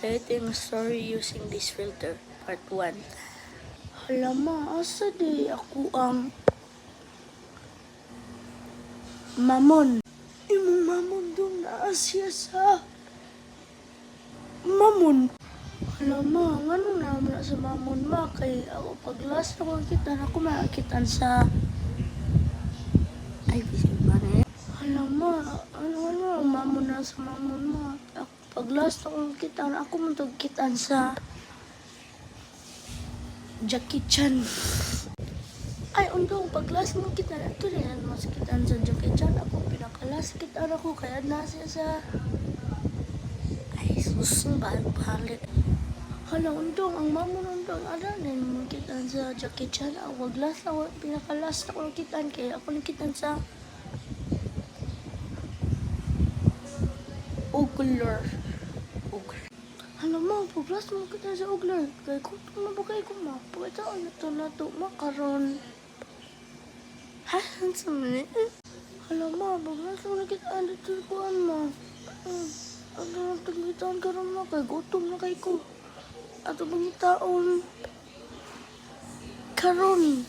Writing a story using this filter, part 1. Hala ma, asa di ako ang mamon. Imong mamon dong naa siya sa mamon. Hala ma, ngano naman na sa mamon ma, kay ako paglas ako kita na ako makitan sa ay bisig ba na hala ma, ano mamon na sa mamon ma. Ako paglas ako kita na ako matagkitan sa Jackie Chan. Ay, undong paglas mo kita na ito rin mas kitan sa Jackie Chan. Ako pinakalas kita na ko kaya na siya sa ay susong balik. Hala, undong ang mamon undong ada rin mo kitan sa Jackie Chan. Ako paglas ako pinakalas ako kitan kaya ako nakitan sa Ogler. Hala mo, paglas mo kita sa Ogler. Kaya kung mabukay ko ma, pagkataon na ito makaroon. Ha? Ano sa mali? Hala ma, paglas mo na kita dito kuan ma. Ano ang tagitaan ka rin ma, kaya gutom na kay ko. Ato bang taon karon.